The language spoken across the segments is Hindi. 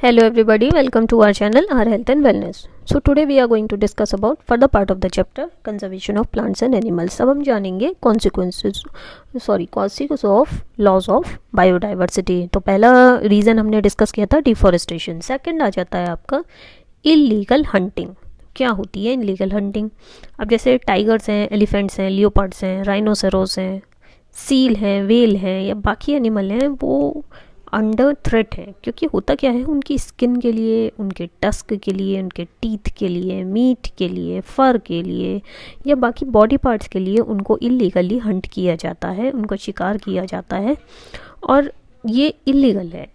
Hello everybody, welcome to our channel, our health and wellness. So today we are going to discuss about further part of the chapter conservation of plants and animals. अब हम जानेंगे causes of loss of biodiversity. तो पहला रीज़न हमने डिस्कस किया था डिफॉरेस्टेशन. सेकंड आ जाता है आपका इलीगल हंटिंग. क्या होती है इलीगल हंटिंग? अब जैसे टाइगर्स हैं, एलिफेंट्स हैं, लियोपार्ड्स हैं, राइनोसेरोस हैं, सील हैं, वेल हैं या बाकी एनिमल हैं, वो अंडर थ्रेट है. क्योंकि होता क्या है, उनकी स्किन के लिए, उनके टस्क के लिए, उनके टीथ के लिए, मीट के लिए, फर के लिए या बाकी बॉडी पार्ट्स के लिए उनको इलीगली हंट किया जाता है, उनको शिकार किया जाता है और ये इलीगल है.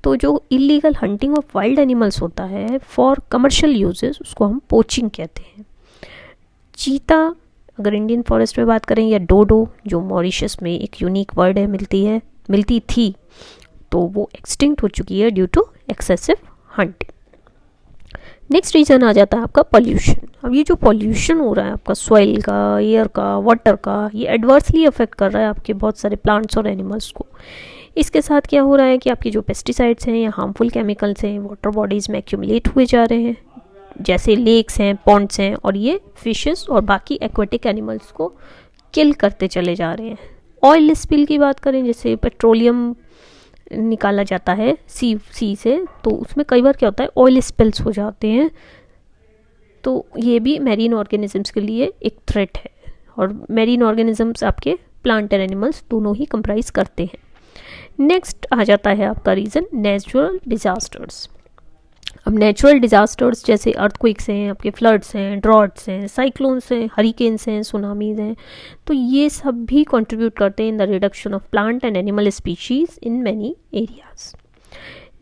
तो जो illegal hunting of wild animals होता है फॉर कमर्शियल यूजेस, उसको हम पोचिंग कहते हैं. चीता अगर इंडियन फॉरेस्ट में बात करें, या डोडो जो मॉरिशस में एक यूनिक वर्ड है, मिलती थी, तो वो एक्सटिंक्ट हो चुकी है due to excessive hunting. Next reason आ जाता है आपका पॉल्यूशन. अब ये जो पॉल्यूशन हो रहा है आपका सॉइल का, एयर का, वाटर का, ये एडवर्सली अफेक्ट कर रहा है आपके बहुत सारे प्लांट्स और एनिमल्स को. इसके साथ क्या हो रहा है कि आपके जो पेस्टिसाइड्स हैं या हार्मफुल केमिकल्स हैं वाटर बॉडीज़ में एक्यूमुलेट हुए जा रहे हैं, जैसे लेक्स हैं, पॉन्ड्स हैं, और ये फिशेस और बाकी एक्वेटिक एनिमल्स को किल करते चले जा रहे हैं. ऑयल स्पिल की बात करें, जैसे पेट्रोलियम निकाला जाता है सी से, तो उसमें कई बार क्या होता है ऑयल स्पिल्स हो जाते हैं. तो ये भी मैरीन ऑर्गेनिजम्स के लिए एक थ्रेट है, और मैरीन ऑर्गेनिजम्स आपके प्लांट एंड एनिमल्स दोनों ही कंप्राइज करते हैं. नेक्स्ट आ जाता है आपका रीज़न नेचुरल डिजास्टर्स. अब नेचुरल डिजास्टर्स जैसे अर्थक्वेक्स हैं, आपके फ्लड्स हैं, ड्रॉट्स हैं, साइक्लोन्स हैं, हरिकेन्स हैं, सुनामीज हैं, तो ये सब भी कंट्रीब्यूट करते हैं in the reduction of plant and animal species in many areas.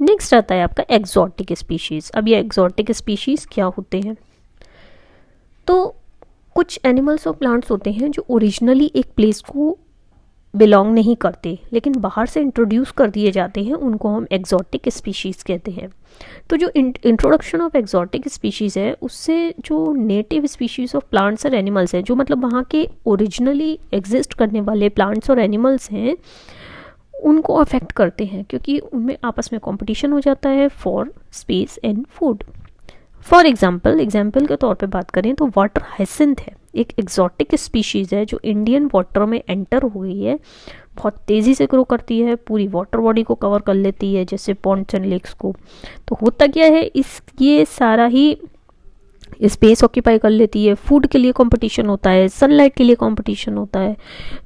Next आता है आपका एक्सोटिक स्पीशीज़. अब ये एक्सोटिक स्पीशीज़ क्या होते हैं? तो कुछ एनिमल्स और प्लांट्स होते हैं जो ओरिजिनली एक प्लेस को बिलोंग नहीं करते, लेकिन बाहर से इंट्रोड्यूस कर दिए जाते हैं, उनको हम एक्सोटिक स्पीशीज़ कहते हैं. तो जो इंट्रोडक्शन ऑफ एक्सोटिक स्पीशीज़ है, उससे जो नेटिव स्पीशीज़ ऑफ प्लांट्स और एनिमल्स हैं, जो मतलब वहाँ के ओरिजिनली एग्जिस्ट करने वाले प्लांट्स और एनिमल्स हैं, उनको अफेक्ट करते हैं, क्योंकि उनमें आपस में कंपटीशन हो जाता है for space and food. For example के तौर पे बात करें तो वाटर हाइसिंथ है, एक एक्सोटिक स्पीशीज़ है जो इंडियन वाटर में एंटर हो गई है, बहुत तेज़ी से ग्रो करती है, पूरी वाटर बॉडी को कवर कर लेती है, जैसे पॉन्ड्स एंड लेक्स को. तो होता क्या है, ये सारा ही स्पेस ऑक्यूपाई कर लेती है, फूड के लिए कंपटीशन होता है, सनलाइट के लिए कंपटीशन होता है.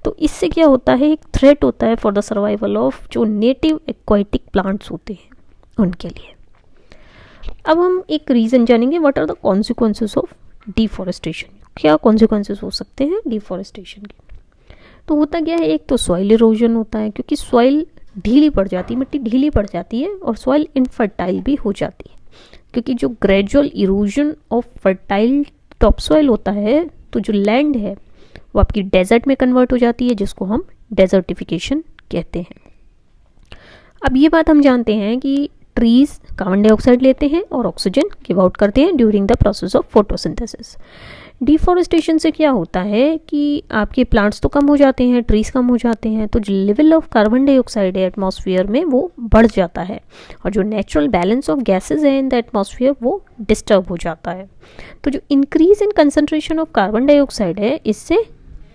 तो इससे क्या होता है, एक थ्रेट होता है फॉर द सर्वाइवल ऑफ जो नेटिव एक्वाटिक प्लांट्स होते हैं उनके लिए. अब हम एक रीज़न जानेंगे, what are the consequences of deforestation. क्या कॉन्सिक्वेंसेस हो सकते हैं डिफॉरेस्टेशन के? तो होता क्या है, एक तो सॉइल इरोजन होता है, क्योंकि सॉइल ढीली पड़ जाती है, मिट्टी ढीली पड़ जाती है, और सॉइल इनफर्टाइल भी हो जाती है, क्योंकि जो gradual erosion of fertile top soil होता है, तो जो लैंड है वो आपकी डेजर्ट में कन्वर्ट हो जाती है, जिसको हम डेजर्टिफिकेशन कहते हैं. अब ये बात हम जानते हैं कि ट्रीज कार्बन डाइऑक्साइड लेते हैं और ऑक्सीजन गिव आउट करते हैं during the process of photosynthesis. Deforestation से क्या होता है कि आपके प्लांट्स तो कम हो जाते हैं, ट्रीज कम हो जाते हैं, तो जो लेवल ऑफ कार्बन डाइऑक्साइड है एटमॉस्फेयर में वो बढ़ जाता है, और जो नेचुरल बैलेंस ऑफ गैसेज है इन द एटमॉस्फेयर वो डिस्टर्ब हो जाता है. तो जो increase in concentration of carbon dioxide है, इससे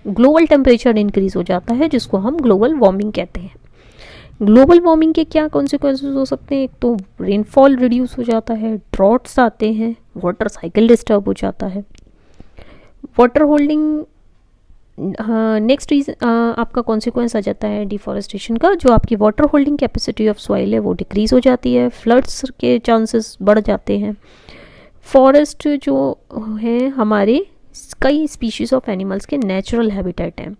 ग्लोबल टेम्परेचर इंक्रीज हो जाता है, जिसको हम ग्लोबल वार्मिंग कहते हैं. ग्लोबल वार्मिंग के क्या कॉन्सिक्वेंसेस हो सकते हैं? एक तो रेनफॉल रिड्यूस हो जाता है, ड्रॉट्स आते हैं, वाटर साइकिल डिस्टर्ब हो जाता है, वाटर होल्डिंग. नेक्स्ट रीजन आपका कॉन्सिक्वेंस आ जाता है डिफॉरेस्टेशन का, जो आपकी water holding capacity of soil है वो डिक्रीज हो जाती है, फ्लड्स के चांसेस बढ़ जाते हैं. फॉरेस्ट जो है हमारे कई स्पीशीज़ ऑफ एनिमल्स के नेचुरल हैबिटेट हैं.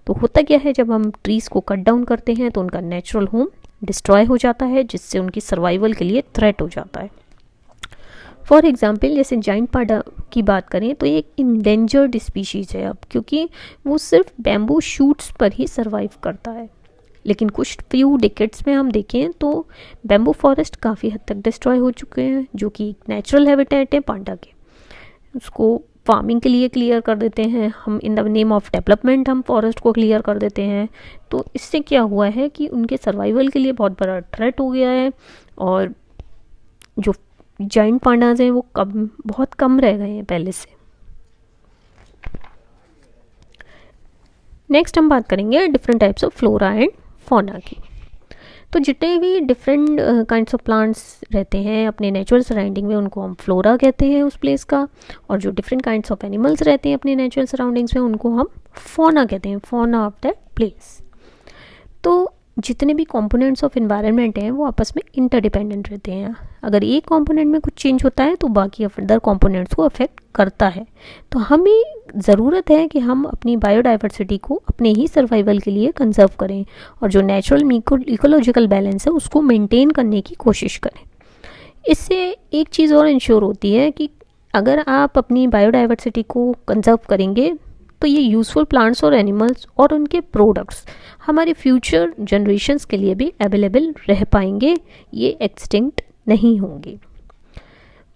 तो होता क्या है, जब हम ट्रीज़ को कट डाउन करते हैं तो उनका नेचुरल होम डिस्ट्रॉय हो जाता है, जिससे उनकी सर्वाइवल के लिए थ्रेट हो जाता है. फॉर एग्जांपल जैसे जाइंट पाडा की बात करें तो ये एक इंडेंजर्ड स्पीशीज़ है अब, क्योंकि वो सिर्फ बैम्बू शूट्स पर ही सर्वाइव करता है. लेकिन कुछ फ्यू डिकेड्स में हम देखें तो बैम्बू फॉरेस्ट काफ़ी हद तक डिस्ट्रॉय हो चुके हैं, जो कि नेचुरल हैबिटेट है पांडा के. उसको फार्मिंग के लिए क्लियर कर देते हैं हम, in the name of development हम फॉरेस्ट को क्लियर कर देते हैं. तो इससे क्या हुआ है कि उनके सर्वाइवल के लिए बहुत बड़ा थ्रेट हो गया है, और जो जाइंट पांडाज हैं वो बहुत कम रह गए हैं पहले से। नेक्स्ट हम बात करेंगे different types of flora and fauna की। तो जितने भी डिफरेंट काइंड्स ऑफ प्लांट्स रहते हैं अपने नेचुरल सराउंडिंग में उनको हम फ्लोरा कहते हैं उस प्लेस का, और जो डिफरेंट काइंड्स ऑफ एनिमल्स रहते हैं अपने नेचुरल सराउंडिंग्स में उनको हम फौना कहते हैं, फौना ऑफ दैट प्लेस। तो जितने भी कंपोनेंट्स ऑफ एनवायरनमेंट हैं वो आपस में इंटरडिपेंडेंट रहते हैं। अगर एक कंपोनेंट में कुछ चेंज होता है तो बाकी अदर कंपोनेंट्स को अफेक्ट करता है। तो हमें ज़रूरत है कि हम अपनी बायोडाइवर्सिटी को अपने ही सर्वाइवल के लिए कंजर्व करें और जो नेचुरल इकोलॉजिकल बैलेंस है उसको मेंटेन करने की कोशिश करें। इससे एक चीज़ और इंश्योर होती है कि अगर आप अपनी बायोडाइवर्सिटी को कंजर्व करेंगे तो ये यूज़फुल प्लांट्स और एनिमल्स और उनके प्रोडक्ट्स हमारे फ्यूचर जनरेशन्स के लिए भी अवेलेबल रह पाएंगे, ये एक्सटिंक्ट नहीं होंगे।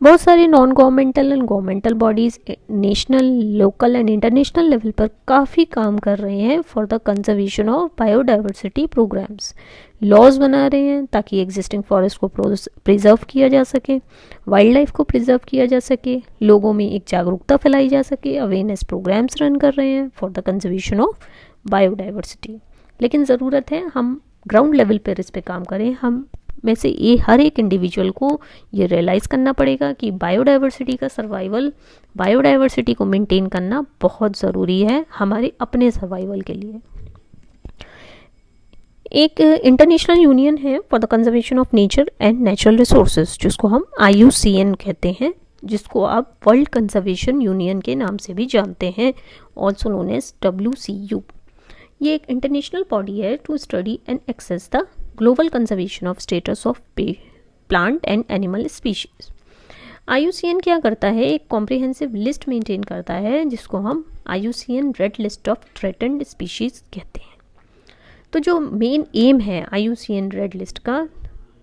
बहुत सारे non governmental and governmental bodies national, local and international level पर काफ़ी काम कर रहे हैं for the conservation of biodiversity programmes. Laws बना रहे हैं ताकि एग्जिस्टिंग फॉरेस्ट को प्रिजर्व किया जा सके, वाइल्ड लाइफ को प्रिजर्व किया जा सके, लोगों में एक जागरूकता फैलाई जा सके, अवेयरनेस प्रोग्राम्स रन कर रहे हैं for the conservation of biodiversity. लेकिन ज़रूरत है हम ग्राउंड लेवल पर इस पर काम करें। हम में से ये हर एक इंडिविजुअल को ये रियलाइज़ करना पड़ेगा कि बायोडाइवर्सिटी का सर्वाइवल, बायोडाइवर्सिटी को मेंटेन करना बहुत ज़रूरी है हमारे अपने सर्वाइवल के लिए। एक इंटरनेशनल यूनियन है for the conservation of nature and natural resources जिसको हम IUCN कहते हैं, जिसको आप वर्ल्ड कंजर्वेशन यूनियन के नाम से भी जानते हैं, ऑल्सो नोन एज WCU। ये एक इंटरनेशनल बॉडी है to study and access the global conservation of status of plant and animal species. IUCN क्या करता है, एक कॉम्प्रिहेंसिव लिस्ट मेंटेन करता है जिसको हम IUCN red list of threatened species कहते हैं। तो जो मेन एम है IUCN रेड लिस्ट का,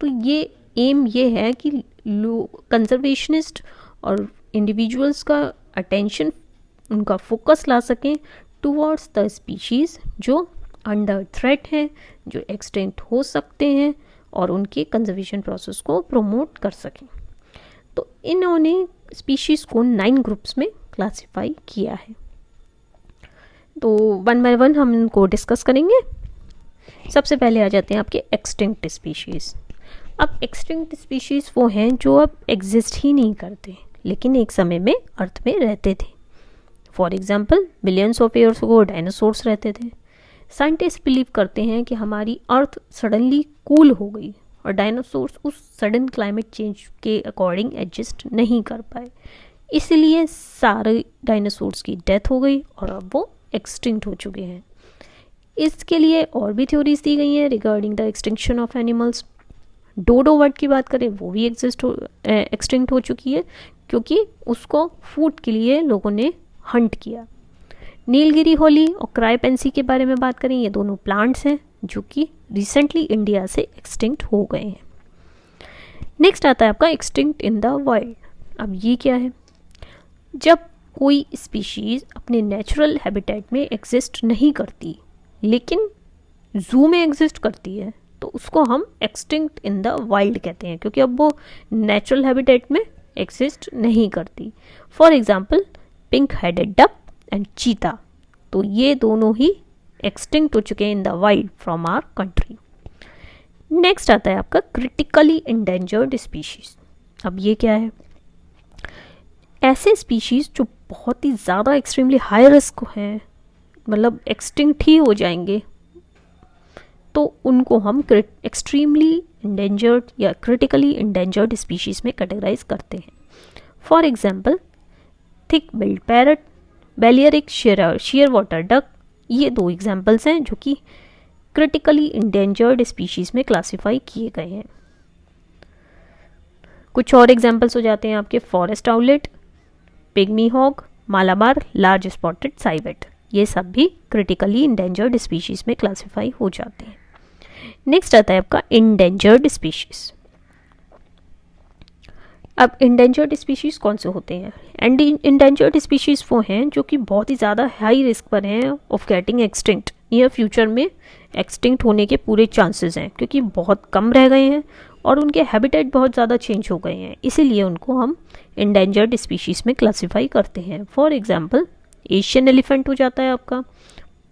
तो ये एम ये है कि कंजर्वेशनिस्ट और इंडिविजुअल्स का अटेंशन, उनका फोकस ला सकें टूवर्ड्स द स्पीशीज़ जो अंडर थ्रेट हैं, जो एक्सटिंक्ट हो सकते हैं, और उनके कंजर्वेशन प्रोसेस को प्रमोट कर सकें। तो इन्होंने स्पीशीज़ को 9 ग्रुप्स में क्लासिफाई किया है। तो वन बाय वन हम इनको डिस्कस करेंगे। सबसे पहले आ जाते हैं आपके एक्सटिंक्ट स्पीशीज़। अब एक्सटिंक्ट स्पीशीज़ वो हैं जो अब एग्जिस्ट ही नहीं करते लेकिन एक समय में अर्थ में रहते थे। For example millions of years को डायनासोर्स रहते थे। साइंटिस्ट बिलीव करते हैं कि हमारी अर्थ सडनली कूल हो गई और डायनासोर्स उस सडन क्लाइमेट चेंज के अकॉर्डिंग एडजस्ट नहीं कर पाए, इसलिए सारे डायनासोर्स की डेथ हो गई और अब वो एक्सटिंक्ट हो चुके हैं। इसके लिए और भी थ्योरीज दी गई हैं regarding the extinction of animals. Dodo bird की बात करें वो भी एक्सटिंक्ट हो चुकी है क्योंकि उसको फूड के लिए लोगों ने हंट किया। नीलगिरी होली और क्राइपेंसी के बारे में बात करें, ये दोनों प्लांट्स हैं जो कि रिसेंटली इंडिया से एक्सटिंक्ट हो गए हैं। नेक्स्ट आता है आपका एक्सटिंक्ट इन द वाइल्ड। अब ये क्या है, जब कोई स्पीशीज़ अपने नेचुरल हैबिटेट में एग्जिस्ट नहीं करती लेकिन जू में एग्जिस्ट करती है तो उसको हम एक्सटिंक्ट इन द वाइल्ड कहते हैं क्योंकि अब वो नेचुरल हैबिटेट में एग्जिस्ट नहीं करती। For example pink headed duck and cheetah, तो ये दोनों ही एक्सटिंक्ट हो चुके हैं in the wild from our country. Next आता है आपका क्रिटिकली इंडेंजर्ड स्पीशीज। अब ये क्या है, ऐसे स्पीशीज जो बहुत ही ज़्यादा एक्सट्रीमली हाई रिस्क हैं, मतलब एक्सटिंक्ट ही हो जाएंगे, तो उनको हम एक्सट्रीमली इंडेंजर्ड या क्रिटिकली इंडेंजर्ड स्पीशीज में कैटेगराइज करते हैं। For example thick billed parrot, Balearic shearwater duck, ये 2 एग्जाम्पल्स हैं जो कि क्रिटिकली इंडेंजर्ड स्पीशीज में क्लासिफाई किए गए हैं। कुछ और एग्जाम्पल्स हो जाते हैं आपके forest owlet, pygmy hog, Malabar large spotted civet, ये सब भी क्रिटिकली इंडेंजर्ड स्पीशीज में क्लासिफाई हो जाते हैं। नेक्स्ट आता है आपका इंडेंजर्ड स्पीशीज। अब इंडेंजर्ड स्पीशीज़ कौन से होते हैं? एंड इंडेंजर्ड स्पीशीज़ वो हैं जो कि बहुत ही ज़्यादा हाई रिस्क पर हैं of getting extinct, near future में एक्सटिंक्ट होने के पूरे चांसेस हैं क्योंकि बहुत कम रह गए हैं और उनके हैबिटेट बहुत ज़्यादा चेंज हो गए हैं, इसीलिए उनको हम इंडेंजर्ड स्पीशीज़ में क्लासीफाई करते हैं। फॉर एग्जांपल एशियन एलिफेंट हो जाता है आपका,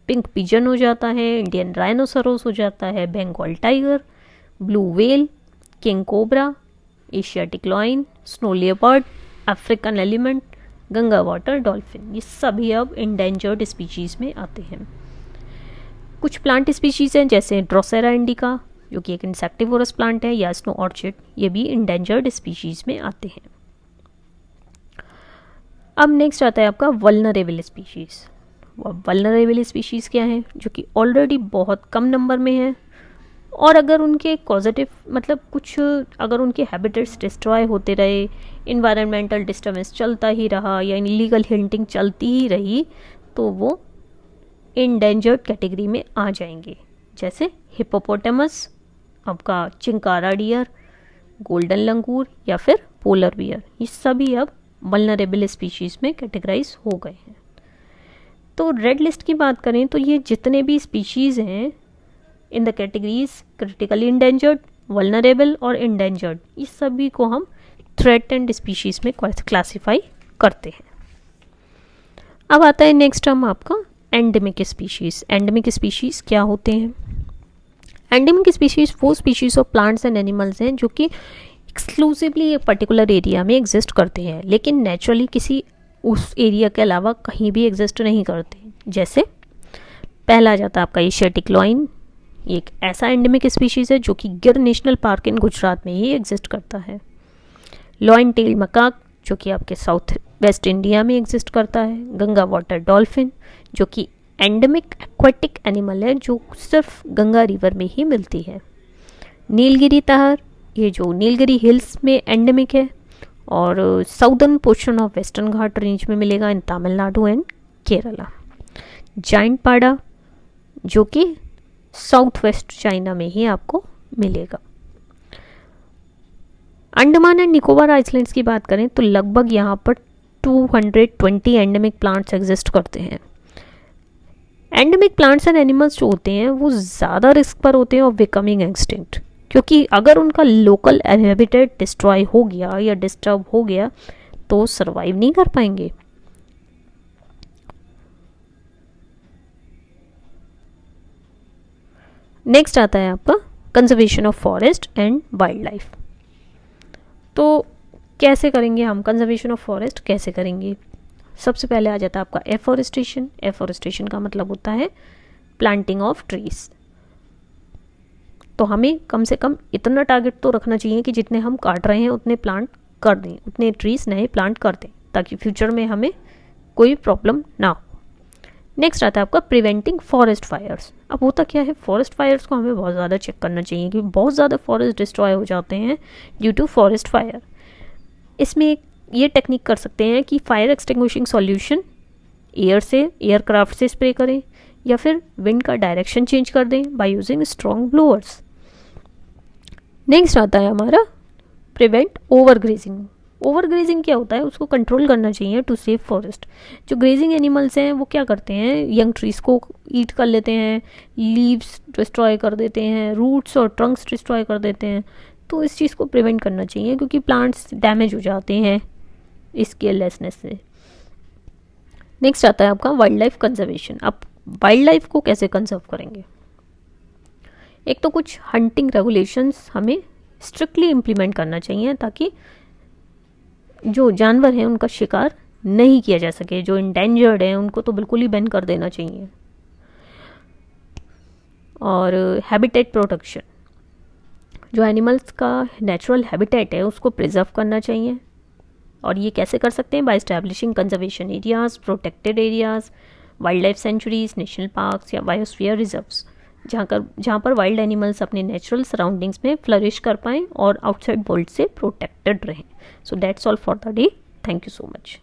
पिंक पिजन हो जाता है, इंडियन राइनोसोरस हो जाता है, Bengal tiger, blue whale, king cobra, Asiatic lion, snow leopard, African element, Ganga water dolphin, ये सभी अब इंडेंजर्ड स्पीशीज़ में आते हैं। कुछ प्लांट स्पीशीज़ हैं जैसे ड्रोसेरा इंडिका जो कि एक इंसेक्टिवोरस प्लांट है, या स्नो ऑर्चिड, ये भी इंडेंजर्ड स्पीशीज़ में आते हैं। अब नेक्स्ट आता है आपका वल्नरेबल स्पीशीज़। वल्नरेबल स्पीशीज़ क्या है, जो कि ऑलरेडी बहुत कम नंबर में है, और अगर उनके पॉजिटिव मतलब कुछ अगर उनके हैबिटेट्स डिस्ट्रॉय होते रहे, इन्वायरमेंटल डिस्टर्बेंस चलता ही रहा या इलीगल हिंटिंग चलती ही रही, तो वो इंडेंजर्ड कैटेगरी में आ जाएंगे। जैसे हिप्पोपोटामस, आपका चिंकारा डियर, गोल्डन लंगूर या फिर पोलर बियर, ये सभी अब वल्नरेबल स्पीशीज़ में कैटेगराइज हो गए हैं। तो रेड लिस्ट की बात करें तो ये जितने भी स्पीशीज़ हैं in the categories critically endangered, vulnerable और इंडेंजर्ड, इस सभी को हम थ्रेटेंड स्पीशीज़ में क्लासीफाई करते हैं। अब आता है नेक्स्ट टर्म आपका एंडेमिक स्पीशीज़। एंडेमिक स्पीशीज़ क्या होते हैं? एंडेमिक स्पीशीज़ वो species of plants and animals हैं जो कि एक्सक्लूसिवली एक पर्टिकुलर एरिया में एग्जिस्ट करते हैं, लेकिन नेचुरली किसी उस एरिया के अलावा कहीं भी एग्जिस्ट नहीं करते। जैसे पहला आ जाता है आपका एशियाटिक लॉयन, ये एक ऐसा एंडेमिक स्पीशीज़ है जो कि गिर नेशनल पार्क इन गुजरात में ही एग्जिस्ट करता है। लॉयन टेल मकाक जो कि आपके साउथ वेस्ट इंडिया में एग्जिस्ट करता है। गंगा वाटर डॉल्फिन जो कि एंडेमिक एक्वाटिक एनिमल है जो सिर्फ गंगा रिवर में ही मिलती है। नीलगिरी तहर, ये जो नीलगिरी हिल्स में एंडेमिक है और southern portion of western Ghat range में मिलेगा इन तमिलनाडु एंड केरला। जाइंट पाड़ा जो कि साउथ वेस्ट चाइना में ही आपको मिलेगा। अंडमान एंड निकोबार आइलैंड्स की बात करें तो लगभग यहाँ पर 220 एंडेमिक प्लांट्स एग्जिस्ट करते हैं। एंडेमिक प्लांट्स एंड एनिमल्स जो होते हैं वो ज़्यादा रिस्क पर होते हैं ऑफ बिकमिंग एक्सटिंक्ट, क्योंकि अगर उनका लोकल हैबिटेट डिस्ट्रॉय हो गया या डिस्टर्ब हो गया तो सर्वाइव नहीं कर पाएंगे। नेक्स्ट आता है आपका conservation of forest and wild life. तो कैसे करेंगे हम कंजर्वेशन ऑफ फॉरेस्ट, कैसे करेंगे? सबसे पहले आ जाता है आपका एफॉरेस्टेशन। एफॉरेस्टेशन का मतलब होता है प्लांटिंग ऑफ ट्रीज। तो हमें कम से कम इतना टारगेट तो रखना चाहिए कि जितने हम काट रहे हैं उतने प्लांट कर दें, उतने ट्रीज नए प्लांट कर दें, ताकि फ्यूचर में हमें कोई प्रॉब्लम ना हो। नेक्स्ट आता है आपका प्रिवेंटिंग फॉरेस्ट फायर्स। अब होता क्या है, फॉरेस्ट फायर्स को हमें बहुत ज़्यादा चेक करना चाहिए क्योंकि बहुत ज़्यादा फॉरेस्ट डिस्ट्रॉय हो जाते हैं ड्यू टू फॉरेस्ट फायर। इसमें ये टेक्निक कर सकते हैं कि फायर एक्सटिंग्विशिंग सॉल्यूशन एयरक्राफ्ट से स्प्रे करें या फिर विंड का डायरेक्शन चेंज कर दें by using strong blowers. Next आता है हमारा प्रिवेंट ओवरग्रेजिंग। ओवरग्रेजिंग क्या होता है, उसको कंट्रोल करना चाहिए टू सेव फॉरेस्ट। जो ग्रेजिंग एनिमल्स हैं वो क्या करते हैं, यंग ट्रीज को ईट कर लेते हैं, लीव्स डिस्ट्रॉय कर देते हैं, रूट्स और ट्रंक्स डिस्ट्रॉय कर देते हैं। तो इस चीज़ को प्रिवेंट करना चाहिए क्योंकि प्लांट्स डैमेज हो जाते हैं इस केयरलेसनेस से। नेक्स्ट आता है आपका वाइल्ड लाइफ कंजर्वेशन। अब वाइल्ड लाइफ को कैसे कंजर्व करेंगे? एक तो कुछ हंटिंग रेगुलेशंस हमें स्ट्रिक्टली इम्प्लीमेंट करना चाहिए ताकि जो जानवर हैं उनका शिकार नहीं किया जा सके। जो इंडेंजर्ड हैं उनको तो बिल्कुल ही बैन कर देना चाहिए। और हैबिटेट प्रोटेक्शन, जो एनिमल्स का नेचुरल हैबिटेट है उसको प्रिजर्व करना चाहिए। और ये कैसे कर सकते हैं? By establishing conservation areas, protected areas, wild life sanctuaries, national parks या बायोस्फीयर रिजर्व्स, जहाँ पर वाइल्ड एनिमल्स अपने नेचुरल सराउंडिंग्स में फ्लरिश कर पाएँ और आउटसाइड वर्ल्ड से प्रोटेक्टेड रहें। So that's all for the day. Thank you so much.